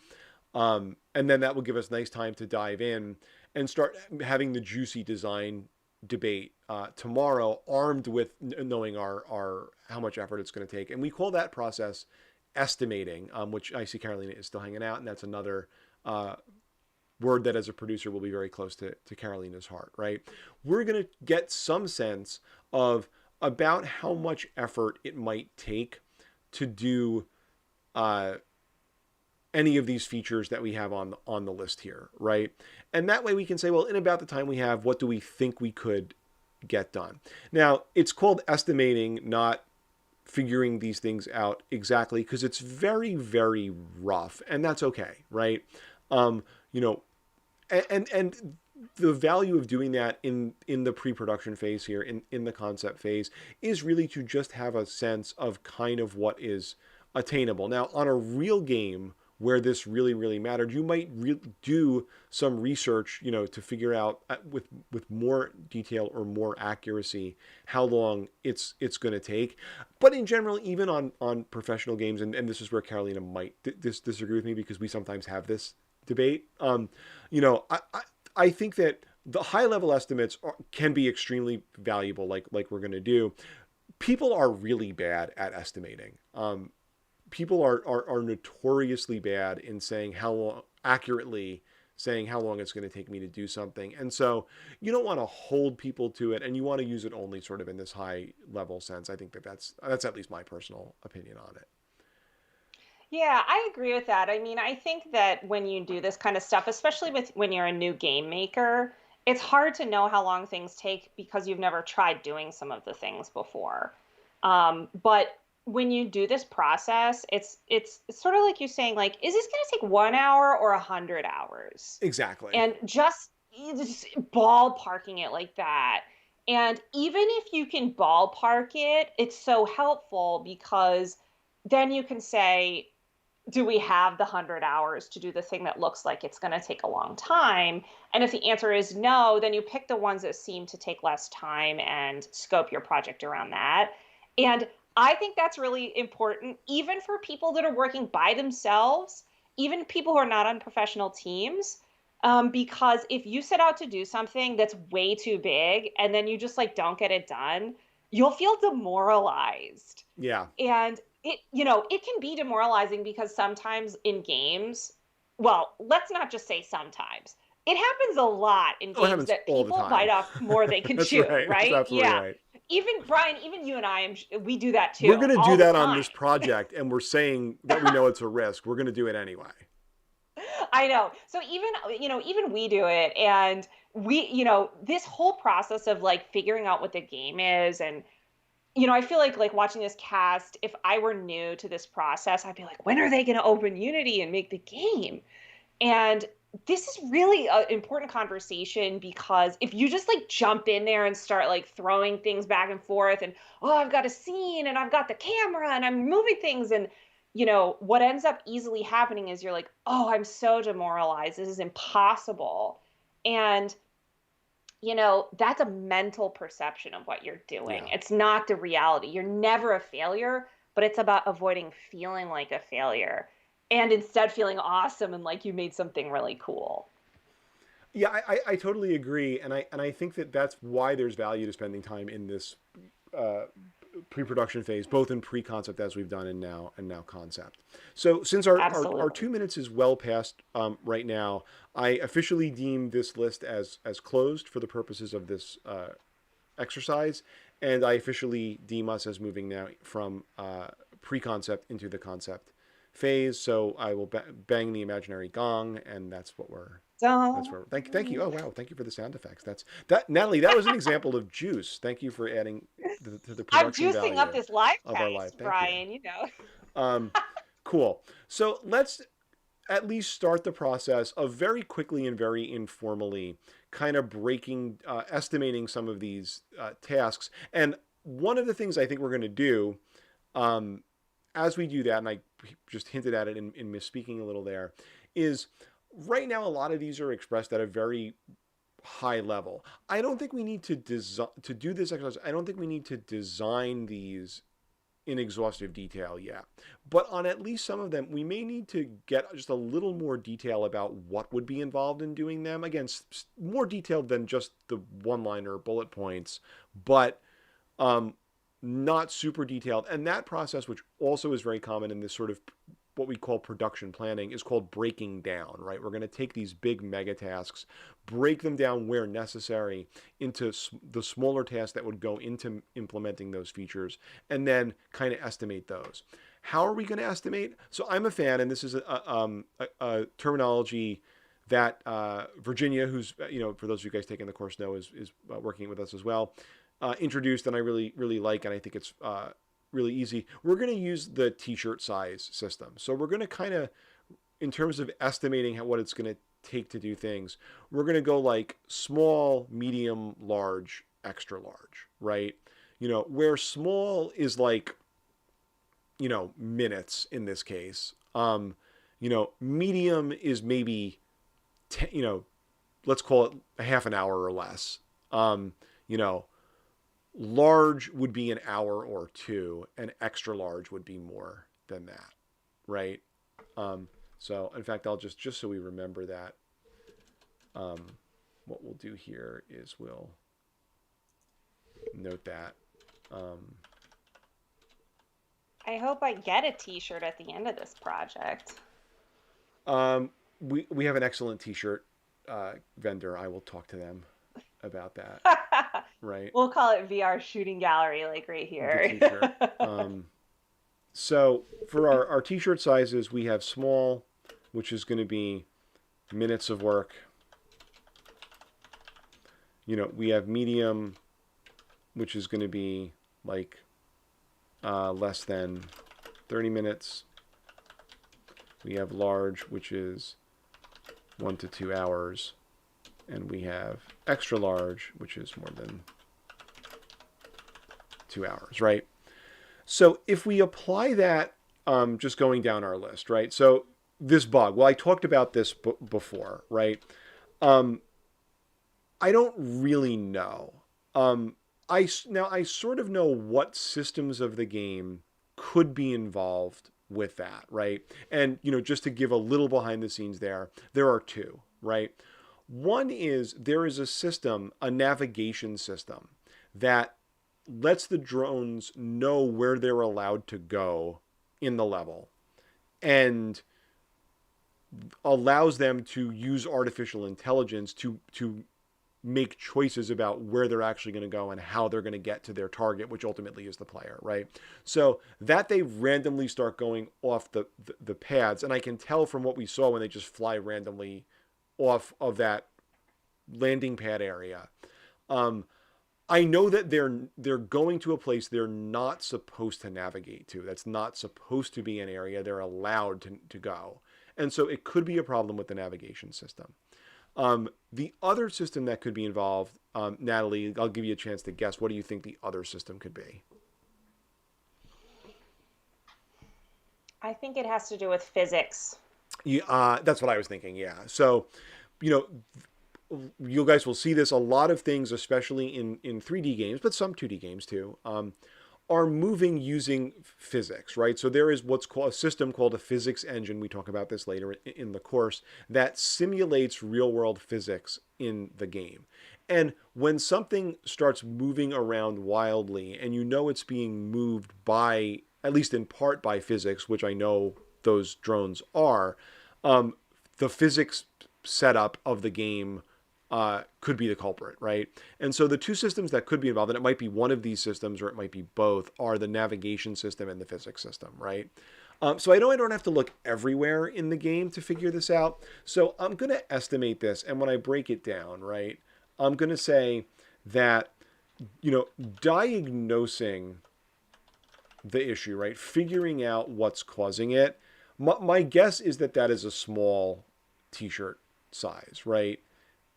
And then that will give us nice time to dive in and start having the juicy design debate tomorrow, armed with knowing our how much effort it's going to take. And we call that process estimating, which I see Carolina is still hanging out, and that's another word that as a producer will be very close to Carolina's heart, right? We're going to get some sense of about how much effort it might take to do any of these features that we have on the list here, right? And that way we can say, well, in about the time we have, what do we think we could get done? Now, it's called estimating, not figuring these things out exactly, because it's very, very rough, and that's okay, right? You know, and the value of doing that in the pre-production phase here, in the concept phase, is really to just have a sense of kind of what is attainable. Now, on a real game where this really, really mattered, you might do some research, to figure out with more detail or more accuracy how long it's going to take. But in general, even on professional games, and this is where Carolina might disagree with me because we sometimes have this debate. I think that the high level estimates can be extremely valuable, like we're going to do. People are really bad at estimating. People are notoriously bad in saying accurately saying how long it's going to take me to do something. And so you don't want to hold people to it, and you want to use it only sort of in this high level sense. I think that's at least my personal opinion on it. Yeah, I agree with that. I mean, I think that when you do this kind of stuff, especially when you're a new game maker, it's hard to know how long things take because you've never tried doing some of the things before. But when you do this process, it's sort of like you're saying, like, is this going to take 1 hour or 100 hours? Exactly. And just ballparking it like that. And even if you can ballpark it, it's so helpful because then you can say, do we have the 100 hours to do the thing that looks like it's going to take a long time? And if the answer is no, then you pick the ones that seem to take less time and scope your project around that. And I think that's really important, even for people that are working by themselves, even people who are not on professional teams. Because if you set out to do something that's way too big and then you just like don't get it done, you'll feel demoralized. Yeah. And it can be demoralizing because sometimes in games, well, let's not just say sometimes. It happens a lot in Oh, it games happens that all the people time. bite off more they can That's chew, right. That's right? absolutely Yeah. right. Even Brian, even you and I, we do that We're too, going to do all the that on time. this project, and we're saying that we know it's a risk. We're going to do it anyway. I know. So even we do it, and this whole process of like figuring out what the game is. And I feel like watching this cast, if I were new to this process, I'd be like, when are they going to open Unity and make the game? And this is really an important conversation, because if you just like jump in there and start like throwing things back and forth and, oh, I've got a scene and I've got the camera and I'm moving things, and what ends up easily happening is you're like, oh, I'm so demoralized. This is impossible. And that's a mental perception of what you're doing. Yeah. It's not the reality. You're never a failure, but it's about avoiding feeling like a failure and instead feeling awesome and like you made something really cool. Yeah, I totally agree, and I think that that's why there's value to spending time in this uh, pre-production phase, both in pre-concept as we've done and now concept. So since our Absolutely. 2 minutes is well past right now, I officially deem this list as closed for the purposes of this exercise, and I officially deem us as moving now from pre-concept into the concept phase. So I will bang the imaginary gong, and that's what we're. That's So where. Thank you. Oh wow, thank you for the sound effects. That Natalie. That was an example of juice. Thank you for adding to the I'm production juicing up value this live of our life. cast, Thank you. Brian. Um, cool. So let's at least start the process of very quickly and very informally kind of estimating some of these tasks. And one of the things I think we're going to do um, as we do that, and I just hinted at it in misspeaking a little there, is right now a lot of these are expressed at a very high level. I don't think we need to do this exercise. I don't think we need to design these in exhaustive detail yet. But on at least some of them, we may need to get just a little more detail about what would be involved in doing them. Again, more detailed than just the one-liner bullet points, but um, not super detailed. And that process, which also is very common in this sort of what we call production planning, is called breaking down, right? We're going to take these big mega tasks, break them down where necessary into the smaller tasks that would go into implementing those features, and then kind of estimate those. How are we going to estimate? So I'm a fan, and this is a terminology that Virginia, who's, for those of you guys taking the course know, is working with us as well, introduced, and I really, really like, and I think it's really easy. We're going to use the t-shirt size system. So we're going to kind of, in terms of estimating what it's going to take to do things, we're going to go like small, medium, large, extra large, right? Where small is like, minutes in this case. Medium is maybe, let's call it a half an hour or less. You know, large would be an hour or two, and extra large would be more than that, right? So in fact, I'll just so we remember that, what we'll do here is we'll note that. I hope I get a t-shirt at the end of this project. We have an excellent t-shirt vendor. I will talk to them about that, right? We'll call it VR shooting gallery, like right The here. t-shirt. So for our t-shirt sizes, we have small, which is going to be minutes of work. We have medium, which is going to be like less than 30 minutes. We have large, which is 1 to 2 hours. And we have extra large, which is more than 2 hours, right? So if we apply that just going down our list, right? So this bug, well, I talked about this before, right? Um, I don't really know. Um, I sort of know what systems of the game could be involved with that, right? And just to give a little behind the scenes there are two, right? One is there is a system, a navigation system that lets the drones know where they're allowed to go in the level and allows them to use artificial intelligence to make choices about where they're actually going to go and how they're going to get to their target, which ultimately is the player, right? So that they randomly start going off the paths, and I can tell from what we saw when they just fly randomly off of that landing pad area. Um, I know that they're going to a place they're not supposed to navigate to. That's not supposed to be an area they're allowed to go. And so it could be a problem with the navigation system. The other system that could be involved, Natalie, I'll give you a chance to guess. What do you think the other system could be? I think it has to do with physics. Yeah, that's what I was thinking. Yeah. So, you you guys will see this a lot of things, especially in 3D games, but some 2D games too. Are moving using physics, right? So there is what's called a system called a physics engine. We talk about this later in the course that simulates real world physics in the game. And when something starts moving around wildly and it's being moved by, at least in part by physics, which I know those drones are, um, the physics setup of the game could be the culprit, right? And so the two systems that could be involved, and it might be one of these systems or it might be both, are the navigation system and the physics system, right? So I know I don't have to look everywhere in the game to figure this out. So I'm going to estimate this, and when I break it down, right, I'm going to say that diagnosing the issue, right, figuring out what's causing it. My guess is that that is a small T-shirt size, right?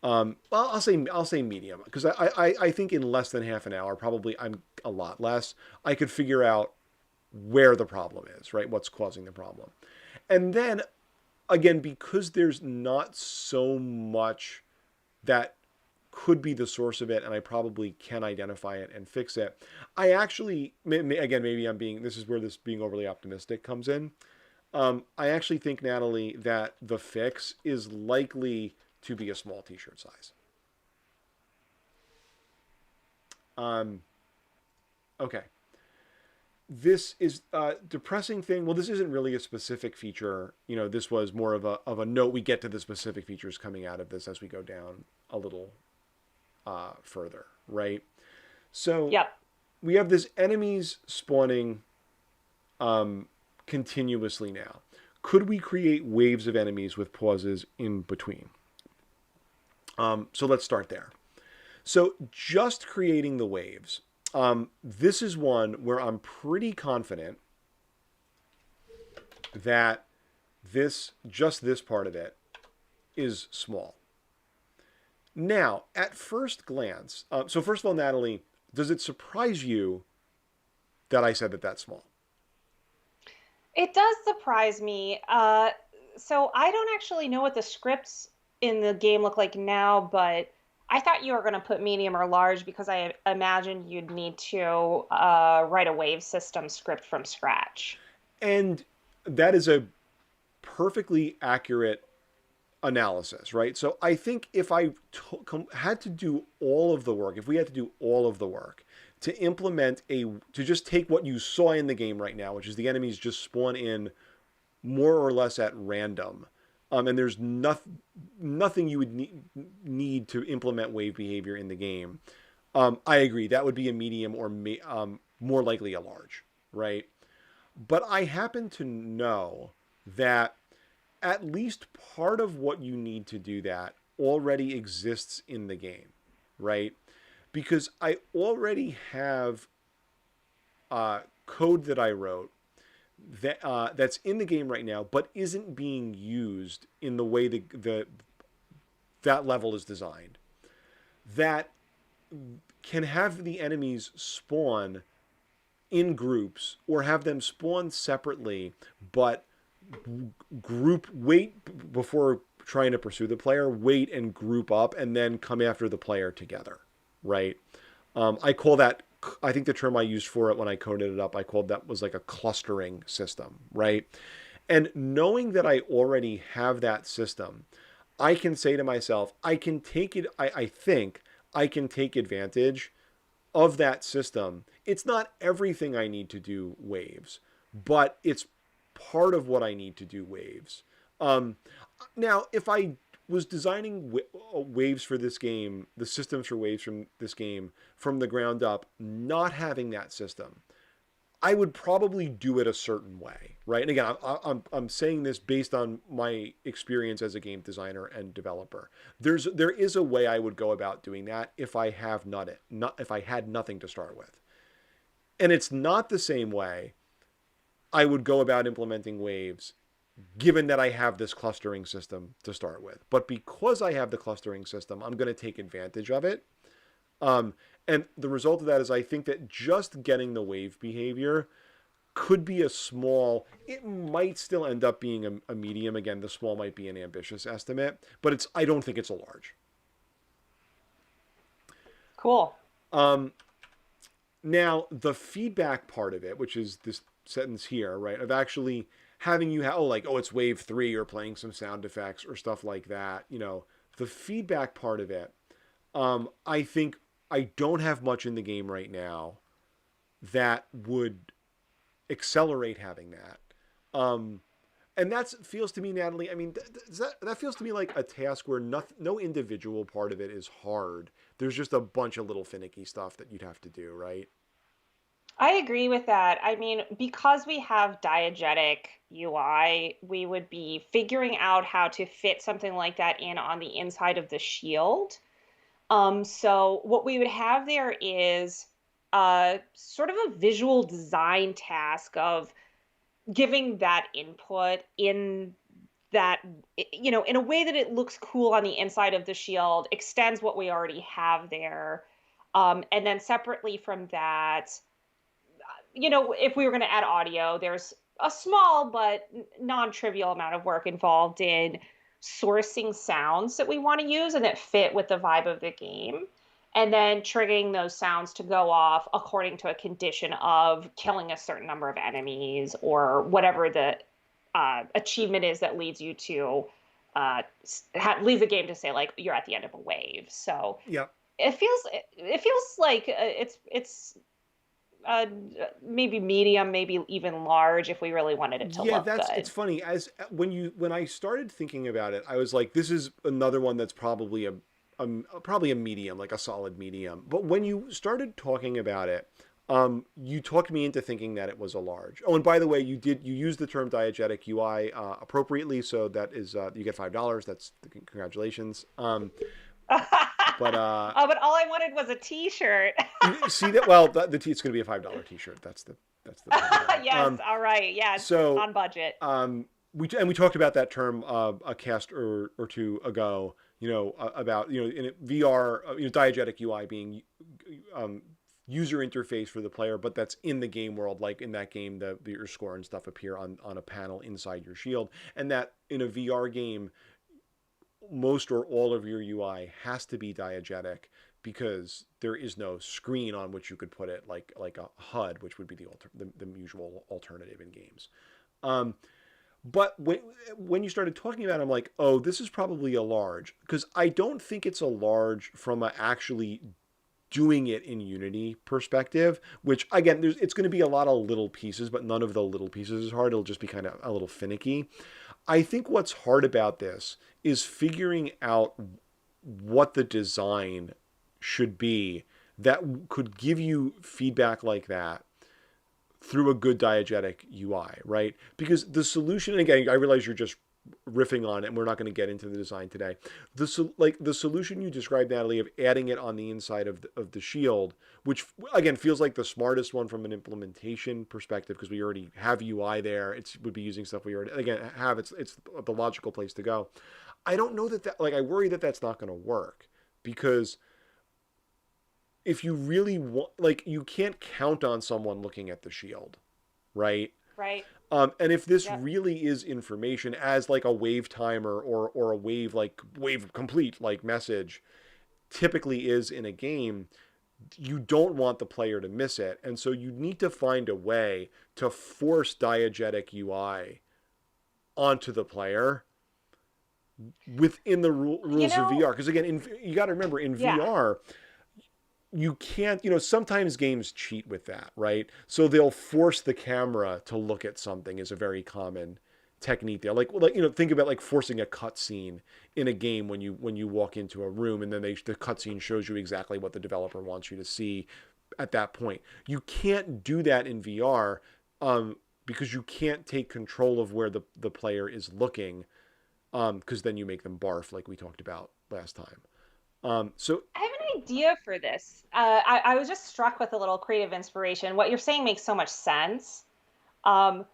Well, I'll say medium because I think in less than half an hour, probably I'm a lot less. I could figure out where the problem is, right? What's causing the problem, and then again, because there's not so much that could be the source of it, and I probably can identify it and fix it. I actually, again, maybe I'm being. This is where this being overly optimistic comes in. I actually think, Natalie, that the fix is likely to be a small T-shirt size. Um, okay. This is a depressing thing. Well, this isn't really a specific feature. This was more of a note. We get to the specific features coming out of this as we go down a little further, right? So Yep. we have this enemies spawning continuously now. Could we create waves of enemies with pauses in between? So let's start there. So just creating the waves. This is one where I'm pretty confident that this part of it is small. Now, at first glance, so first of all, Natalie, does it surprise you that I said that that's small? It does surprise me. So I don't actually know what the scripts in the game look like now, but I thought you were going to put medium or large because I imagined you'd need to write a wave system script from scratch. And that is a perfectly accurate analysis, right? So I think if I had to do all of the work, if we had to do all of the work to implement to just take what you saw in the game right now, which is the enemies just spawn in more or less at random, and there's nothing you would need to implement wave behavior in the game. I agree that would be a medium or more likely a large, right? But I happen to know that at least part of what you need to do that already exists in the game, right? Because I already have code that I wrote that's in the game right now, but isn't being used in the way that level is designed. That can have the enemies spawn in groups or have them spawn separately, but wait before trying to pursue the player, wait and group up and then come after the player together, right? I call that, I think the term I used for it when I coded it up, I called that was like a clustering system, right? And knowing that I already have that system, I can say to myself, I can take it, I think I can take advantage of that system. It's not everything I need to do waves, but it's part of what I need to do waves. Um, Now, if I was designing waves for this game, the systems for waves from this game from the ground up, not having that system, I would probably do it a certain way, right? And again, I'm saying this based on my experience as a game designer and developer. There is a way I would go about doing that if I have not if I had nothing to start with, and it's not the same way I would go about implementing waves, given that I have this clustering system to start with. But because I have the clustering system, I'm going to take advantage of it. Um, and the result of that is I think that just getting the wave behavior could be a small, it might still end up being a medium. Again, the small might be an ambitious estimate, but I don't think it's a large. Cool. Um, Now, the feedback part of it, which is this sentence here, right, of actually having you have, oh, it's wave 3 or playing some sound effects or stuff like that, the feedback part of it, I think I don't have much in the game right now that would accelerate having that. Um, and that feels to me, Natalie, I mean, that feels to me like a task where no individual part of it is hard. There's just a bunch of little finicky stuff that you'd have to do, right? I agree with that. I mean, because we have diegetic UI, we would be figuring out how to fit something like that in on the inside of the shield. So what we would have there is sort of a visual design task of giving that input in that, in a way that it looks cool on the inside of the shield, extends what we already have there. And then separately from that, if we were going to add audio, there's a small but non-trivial amount of work involved in sourcing sounds that we want to use and that fit with the vibe of the game. And then triggering those sounds to go off according to a condition of killing a certain number of enemies or whatever the achievement is that leads you to leave the game to say like you're at the end of a wave. So Yep. it feels like it's uh, maybe medium, maybe even large if we really wanted it to Yeah, look it's good. funny as when I started thinking about it, I was like, this is another one that's probably probably a medium, like a solid medium. But when you started talking about it, you talked me into thinking that it was a large. Oh, and by the way, you used the term diegetic UI appropriately, so that is you get $5. That's congratulations. But Oh, but all I wanted was a T-shirt. you see that? Well, it's going to be a $5 T-shirt. That's the punchline. Yes, all right. Yes, So on budget. we talked about that term a cast or two ago. About in VR, diegetic UI being um, user interface for the player, but that's in the game world. Like in that game, your score and stuff appear on a panel inside your shield, and that in a VR game, most or all of your UI has to be diegetic because there is no screen on which you could put it, like a HUD, which would be the usual alternative in games. Um, but when you started talking about it, I'm like, oh, this is probably a large, because I don't think it's a large from a actually doing it in Unity perspective, which again, it's going to be a lot of little pieces, but none of the little pieces is hard. It'll just be kind of a little finicky. I think what's hard about this is figuring out what the design should be that could give you feedback like that through a good diegetic UI, right? Because the solution, and again, I realize you're just riffing on it, and we're not going to get into the design today. The solution you described, Natalie, of adding it on the inside of the shield, which again feels like the smartest one from an implementation perspective because we already have UI there. It would be using stuff we already again have. It's the logical place to go. I don't know that like I worry that that's not going to work because if you really want, like, you can't count on someone looking at the shield, right? Right. And if this Yep. really is information as like a wave timer or a wave complete like message typically is in a game, you don't want the player to miss it. And so you need to find a way to force diegetic UI onto the player within the You rules of know, VR. Because again, you got to remember in yeah. VR, you can't, sometimes games cheat with that, right? So they'll force the camera to look at something is a very common technique there. Think about like forcing a cutscene in a game when you walk into a room and then the cutscene shows you exactly what the developer wants you to see at that point. You can't do that in VR because you can't take control of where the player is looking because then you make them barf like we talked about last time. So I have an idea for this. I was just struck with a little creative inspiration. What you're saying makes so much sense. Um,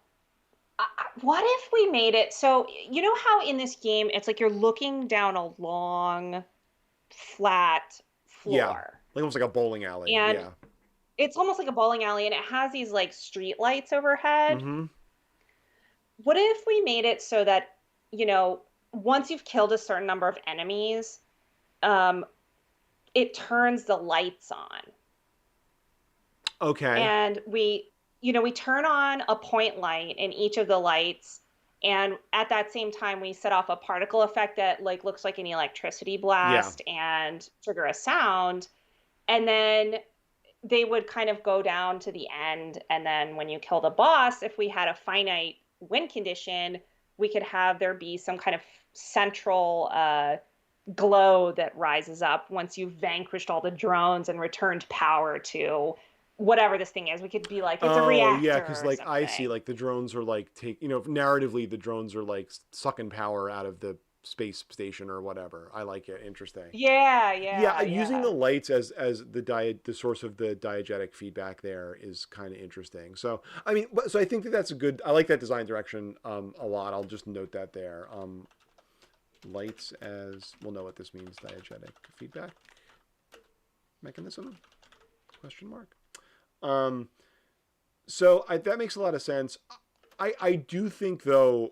what if we made it so, you know how in this game it's like you're looking down a long, flat yeah, floor, like almost like a bowling alley. and Yeah. it's almost like a bowling alley, and it has these like street lights overhead. Mm-hmm. What if we made it so that, you know, once you've killed a certain number of enemies, um, it turns the lights on? Okay. And we turn on a point light in each of the lights, and at that same time we set off a particle effect that like looks like an electricity Yeah. blast and trigger a sound, and then they would kind of go down to the end, and then when you kill the boss, if we had a finite win condition, we could have there be some kind of central glow that rises up once you've vanquished all the drones and returned power to whatever this thing is. We could be like, it's a Oh, yeah, reactor because or like I see, something. like the drones are like narratively the drones are like sucking power out of the space station or whatever. I like it. Interesting. Yeah, Yeah, yeah, using the yeah. lights as the source of the diegetic feedback there is kind of interesting. So I mean, so I think that's a good. I like that design direction a lot. I'll just note that there. Lights as we'll know what this means. Diegetic feedback mechanism? Question mark. Um, that makes a lot of sense. I do think though,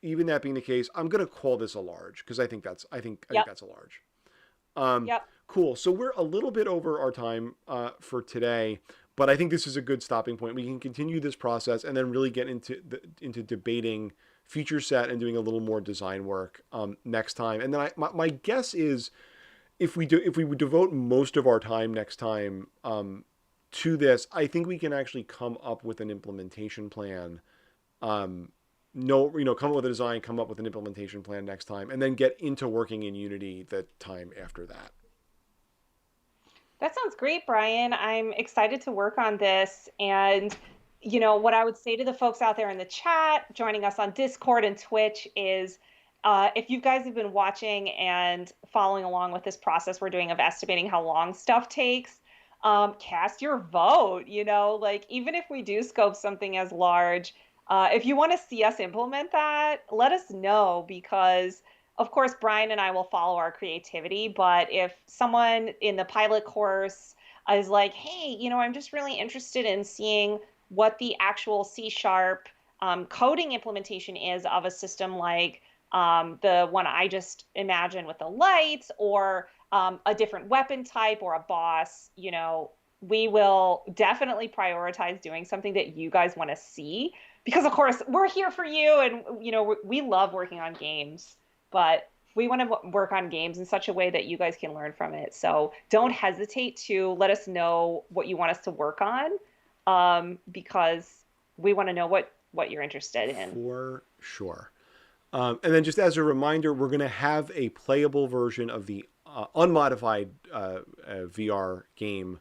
even that being the case, I'm gonna call this a large because I think Yep, that's a large. Um, yep. cool. So we're a little bit over our time for today, but I think this is a good stopping point. We can continue this process and then really get into debating feature set and doing a little more design work next time. And then my guess is if we would devote most of our time next time to this, I think we can actually come up with an implementation plan. Um, no, come up with a design, come up with an implementation plan next time, and then get into working in Unity the time after that. That sounds great, Brian. I'm excited to work on this. And, what I would say to the folks out there in the chat, joining us on Discord and Twitch is if you guys have been watching and following along with this process we're doing of estimating how long stuff takes, cast your vote. Like even if we do scope something as large, if you want to see us implement that, let us know because of course, Brian and I will follow our creativity, but if someone in the pilot course is like, hey, I'm just really interested in seeing what the actual C sharp coding implementation is of a system like the one I just imagined with the lights, or a different weapon type or a boss, we will definitely prioritize doing something that you guys want to see because, of course, we're here for you and, we love working on games, but we want to work on games in such a way that you guys can learn from it. So don't hesitate to let us know what you want us to work on, because we want to know what you're interested in. For sure. And then just as a reminder, we're going to have a playable version of the unmodified VR game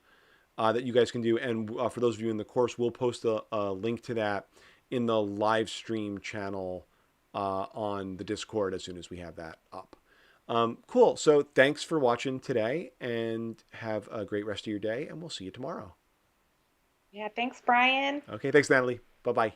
that you guys can do. And for those of you in the course, we'll post a link to that in the live stream channel on the Discord as soon as we have that up. Cool. So thanks for watching today and have a great rest of your day. And we'll see you tomorrow. Yeah, thanks, Brian. Okay. Thanks, Natalie. Bye bye.